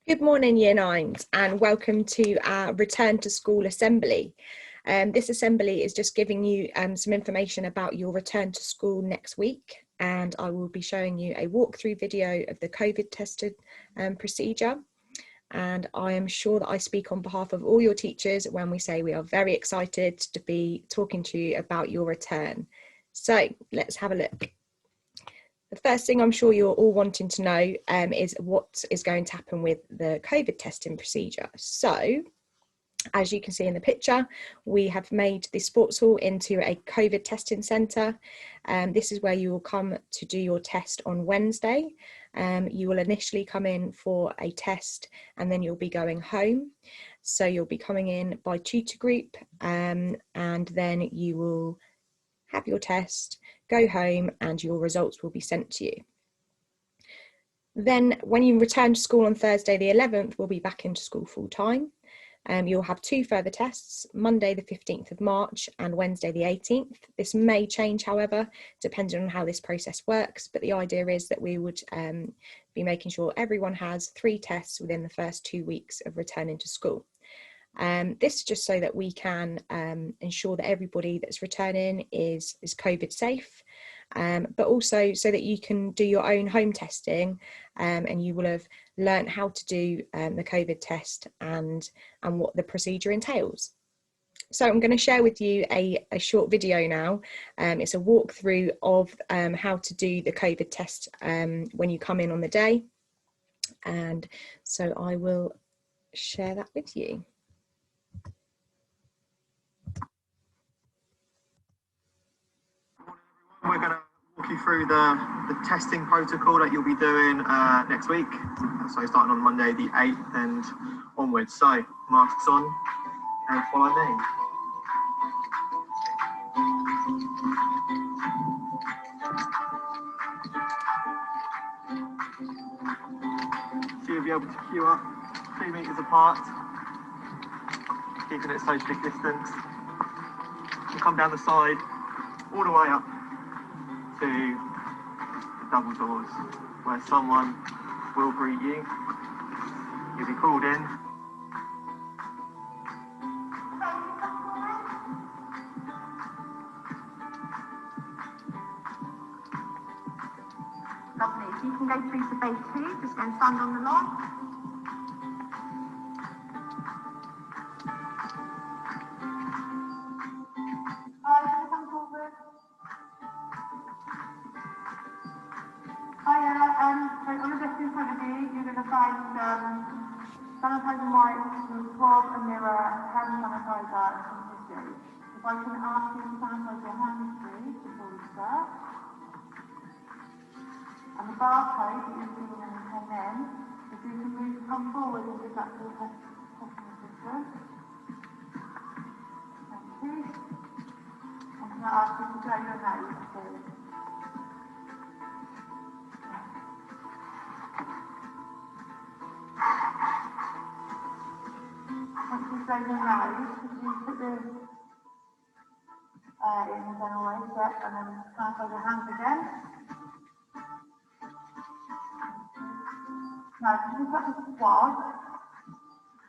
Good morning, Year Nines, and welcome to our Return to School Assembly. This assembly is just giving you some information about your return to school next week, and I will be showing you a walkthrough video of the COVID tested procedure. And I am sure that I speak on behalf of all your teachers when we say we are very excited to be talking to you about your return. So let's have a look. The first thing I'm sure you're all wanting to know is what is going to happen with the COVID testing procedure. So, as you can see in the picture, we have made the sports hall into a COVID testing centre. This is where you will come to do your test on Wednesday. You will initially come in for a test and then you'll be going home. So you'll be coming in by tutor group and then you will have your test, go home, and your results will be sent to you. Then when you return to school on Thursday the 11th, we'll be back into school full time. You'll have two further tests, Monday the 15th of March and Wednesday the 18th. This may change, however, depending on how this process works, but the idea is that we would be making sure everyone has 3 tests within the first 2 weeks of returning to school. This is just so that we can ensure that everybody that's returning is COVID safe, but also so that you can do your own home testing and you will have learnt how to do the COVID test and what the procedure entails. So I'm going to share with you a short video now. It's a walkthrough of how to do the COVID test when you come in on the day. And so I will share that with you. We're going to walk you through the testing protocol that you'll be doing next week. So starting on Monday the 8th and onwards. So masks on and follow me. So you'll be able to queue up 2 meters apart, keeping it socially distanced. And come down the side all the way up to the double doors where someone will greet you. You'll be called in. Lovely. If you can go through to bay 2, just go and stand on the lawn. So on the desk in front of you, you're going to find sanitizer wipes, some swab, a mirror, hand sanitizer, and some tissue. If I can ask you to sanitize your hands, please, before we start. And the barcode that you're seeing when you came in, if you can come forward and give that to the testing assistant. Thank you. I'm going to ask you to blow your nose, please. Once you've blown your nose, could you put the in the general way, and then sanitize your hands again. Now, if you look at the swab,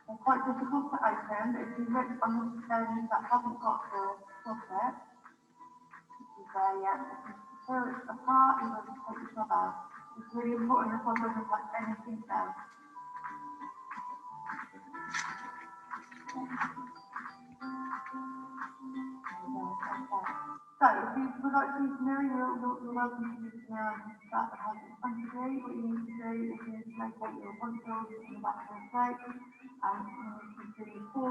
they're quite difficult to open, but if you look on the end that haven't got the swab bit, which is there yet, if you pull it apart, you're going to take the swab out. It's really important the swab doesn't touch anything else. So, if you would like to use the mirror, you're welcome to use the mirror that has in front of you. What you need to do is you need to locate your nostrils in the back of your throat, and you need to do 4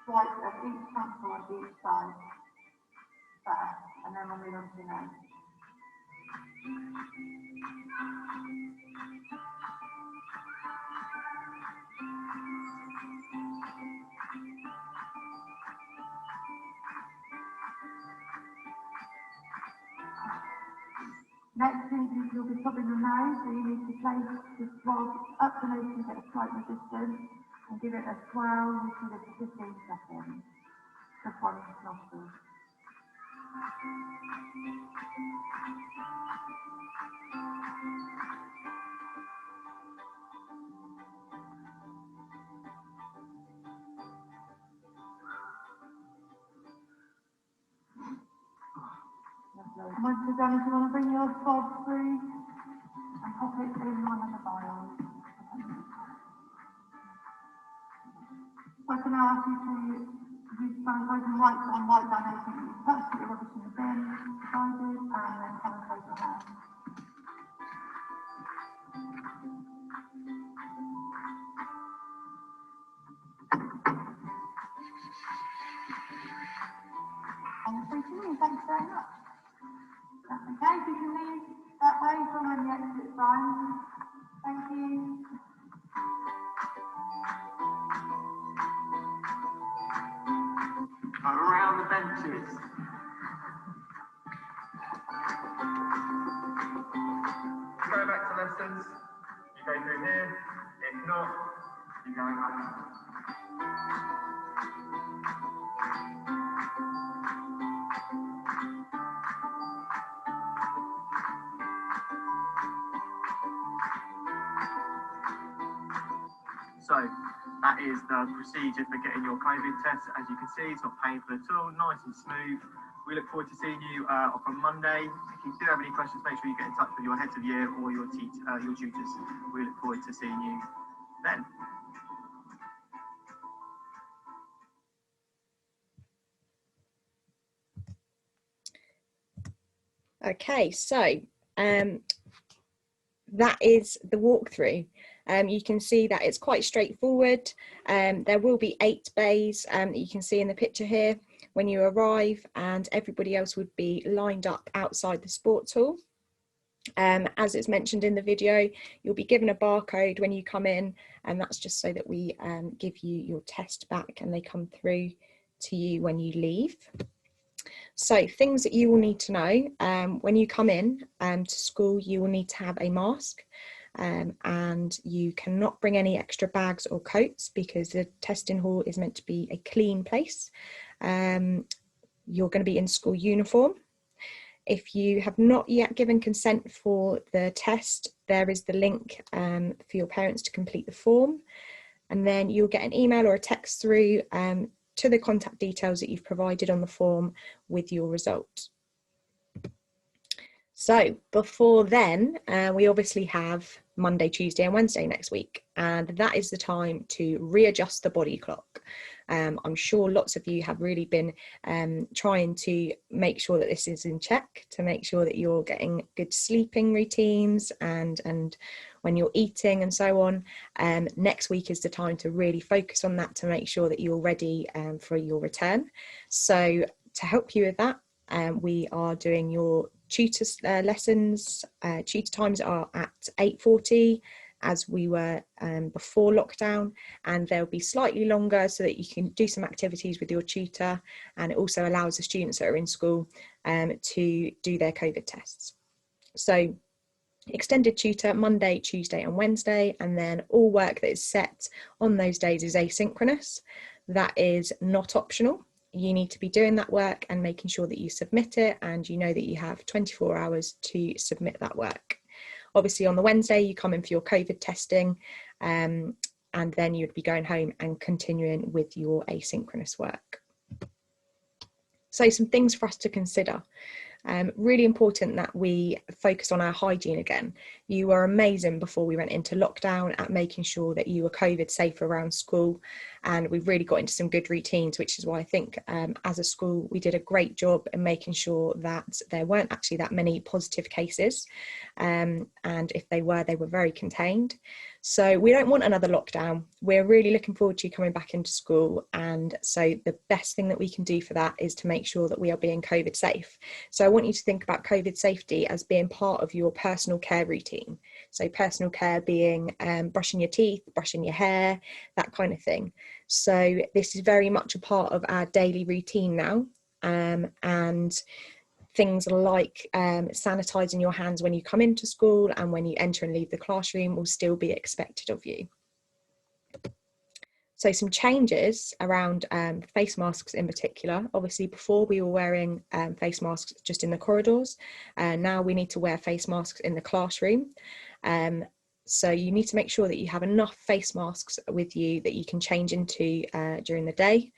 swipes of each sample on each side first, and then we'll move on to the nose. Next thing is you'll be swabbing the nose, so you need to place the swab up the nose to get a slight resistance and give it a swirl for the 15 seconds. Just one nostril. once you're done, if you want to bring your swab through and pop it in one of the vials. So I can now ask you to use sanitizer and wipe down anything that you've touched, put your rubbish in the bin, provided, and then sanitize your hands. And free to leave, thanks very much. That's okay, if you can leave that way from when the exit sign. Thank you. Around the benches. Go back to lessons. You go through here. If not, you go back. So that is the procedure for getting your COVID test. As you can see, it's not painful at all, nice and smooth. We look forward to seeing you on Monday. If you do have any questions, make sure you get in touch with your heads of year or your tutors. We look forward to seeing you then. Okay, so that is the walkthrough. You can see that it's quite straightforward. There will be 8 bays that you can see in the picture here when you arrive, and everybody else would be lined up outside the sports hall. As it's mentioned in the video, you'll be given a barcode when you come in, and that's just so that we give you your test back and they come through to you when you leave. So things that you will need to know when you come in to school, you will need to have a mask. And you cannot bring any extra bags or coats because the testing hall is meant to be a clean place. You're going to be in school uniform. If you have not yet given consent for the test, there is the link for your parents to complete the form, and then you'll get an email or a text through to the contact details that you've provided on the form with your result. So before then, we obviously have Monday, Tuesday and Wednesday next week, and that is the time to readjust the body clock. I'm sure lots of you have really been trying to make sure that this is in check, to make sure that you're getting good sleeping routines and when you're eating and so on. Next week is the time to really focus on that to make sure that you're ready for your return. So to help you with that, we are doing your tutor lessons. Tutor times are at 8:40 as we were before lockdown, and they'll be slightly longer so that you can do some activities with your tutor, and it also allows the students that are in school to do their COVID tests. So extended tutor Monday, Tuesday and Wednesday, and then all work that is set on those days is asynchronous. That is not optional. You need to be doing that work and making sure that you submit it, and you know that you have 24 hours to submit that work. Obviously on the Wednesday you come in for your COVID testing, and then you'd be going home and continuing with your asynchronous work. So some things for us to consider. Really important that we focus on our hygiene again. You were amazing before we went into lockdown at making sure that you were COVID safe around school, and we've really got into some good routines, which is why I think as a school we did a great job in making sure that there weren't actually that many positive cases, and if they were very contained. So we don't want another lockdown. We're really looking forward to you coming back into school, and so the best thing that we can do for that is to make sure that we are being COVID safe. So I want you to think about COVID safety as being part of your personal care routine. So personal care being brushing your teeth, brushing your hair, that kind of thing. So this is very much a part of our daily routine now, and things like sanitising your hands when you come into school and when you enter and leave the classroom will still be expected of you. So some changes around face masks in particular. Obviously before we were wearing face masks just in the corridors, and now we need to wear face masks in the classroom. So you need to make sure that you have enough face masks with you that you can change into during the day.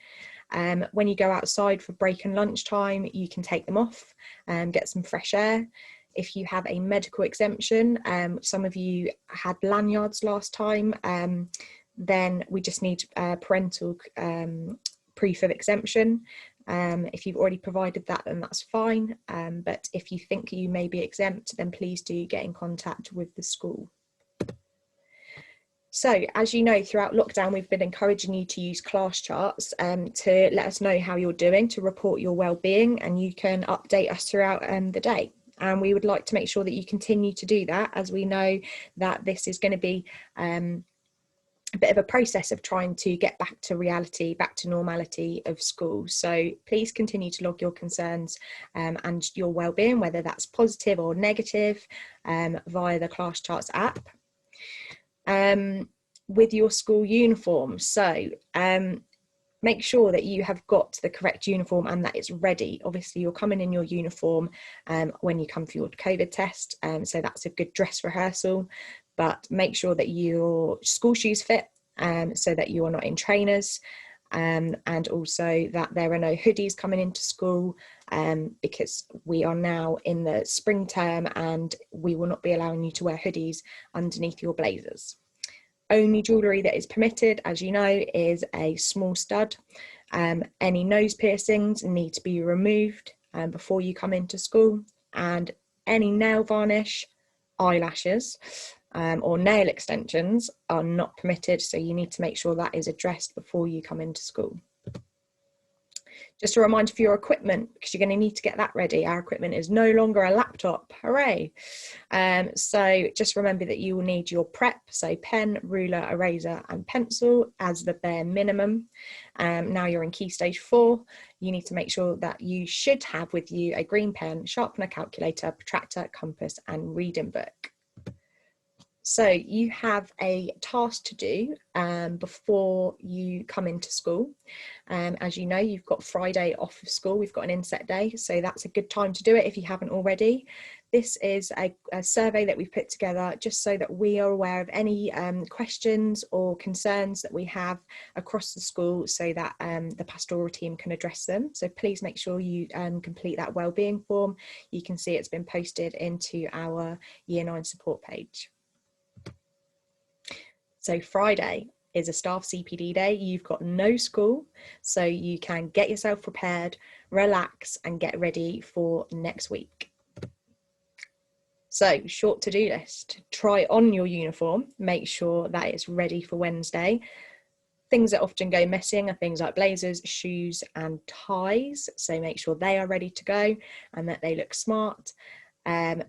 When you go outside for break and lunchtime, you can take them off and get some fresh air. If you have a medical exemption, some of you had lanyards last time, then we just need parental proof of exemption. If you've already provided that, then that's fine. But if you think you may be exempt, then please do get in contact with the school. So, as you know, throughout lockdown, we've been encouraging you to use class charts to let us know how you're doing, to report your well-being, and you can update us throughout the day. And we would like to make sure that you continue to do that, as we know that this is going to be a bit of a process of trying to get back to reality, back to normality of school. So please continue to log your concerns and your well-being, whether that's positive or negative, via the Class Charts app. With your school uniform, so make sure that you have got the correct uniform and that it's ready. Obviously, you're coming in your uniform when you come for your COVID test, so that's a good dress rehearsal. But make sure that your school shoes fit, so that you are not in trainers, and also that there are no hoodies coming into school, because we are now in the spring term and we will not be allowing you to wear hoodies underneath your blazers. Only jewellery that is permitted, as you know, is a small stud. Any nose piercings need to be removed before you come into school, and any nail varnish, eyelashes, or nail extensions are not permitted, so you need to make sure that is addressed before you come into school. Just a reminder for your equipment, because you're going to need to get that ready. Our equipment is no longer a laptop, hooray. So just remember that you will need your prep, so pen, ruler, eraser and pencil as the bare minimum. Now you're in Key Stage 4, you need to make sure that you should have with you a green pen, sharpener, calculator, protractor, compass and reading book. So you have a task to do before you come into school. As you know, you've got Friday off of school, we've got an inset day, so that's a good time to do it if you haven't already. This is a survey that we've put together just so that we are aware of any questions or concerns that we have across the school, so that the pastoral team can address them. So please make sure you complete that wellbeing form. You can see it's been posted into our Year 9 support page. So Friday is a staff CPD day. You've got no school, so you can get yourself prepared, relax and get ready for next week. So short to-do list: try on your uniform, make sure that it's ready for Wednesday. Things that often go missing are things like blazers, shoes and ties, so make sure they are ready to go and that they look smart.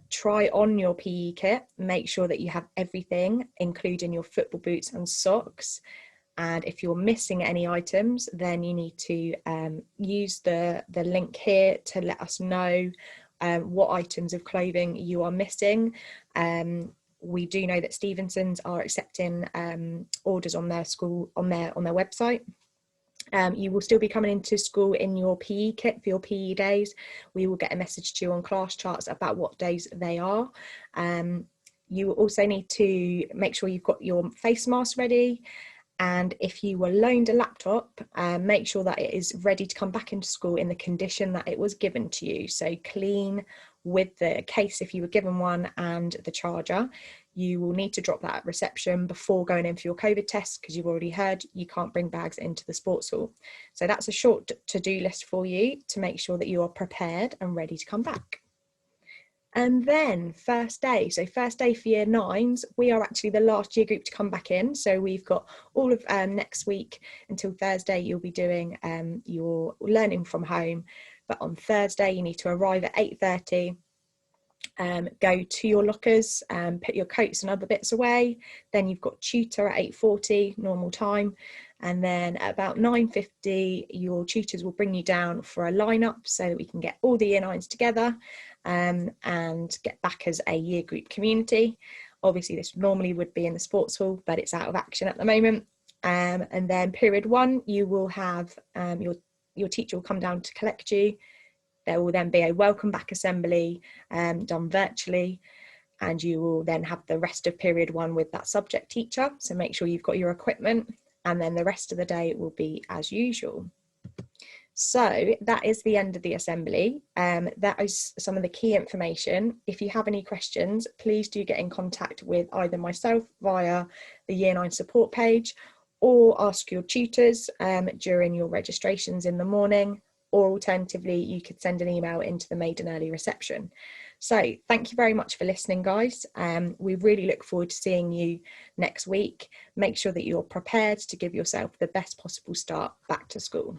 Try on your PE kit, make sure that you have everything, including your football boots and socks. And if you're missing any items, then you need to use the link here to let us know what items of clothing you are missing. We do know that Stevenson's are accepting orders on their website. You will still be coming into school in your PE kit for your PE days. We will get a message to you on Class Charts about what days they are. You will also need to make sure you've got your face mask ready. And if you were loaned a laptop, make sure that it is ready to come back into school in the condition that it was given to you. So clean, with the case if you were given one and the charger. You will need to drop that at reception before going in for your COVID test, because you've already heard you can't bring bags into the sports hall. So that's a short to-do list for you to make sure that you are prepared and ready to come back. And then first day, so first day for Year 9s, we are actually the last year group to come back in. So we've got all of next week until Thursday, you'll be doing your learning from home. But on Thursday, you need to arrive at 8:30, go to your lockers, put your coats and other bits away. Then you've got tutor at 8:40, normal time. And then at about 9:50, your tutors will bring you down for a lineup so that we can get all the Year 9s together and get back as a year group community. Obviously, this normally would be in the sports hall, but it's out of action at the moment. And then period 1, you will have your teacher will come down to collect you. There will then be a welcome back assembly done virtually, and you will then have the rest of period 1 with that subject teacher. So make sure you've got your equipment, and then the rest of the day will be as usual. So that is the end of the assembly. That is some of the key information. If you have any questions, please do get in contact with either myself via the Year 9 support page, or ask your tutors during your registrations in the morning, or alternatively, you could send an email into the Maiden Early reception. So thank you very much for listening, guys. We really look forward to seeing you next week. Make sure that you're prepared to give yourself the best possible start back to school.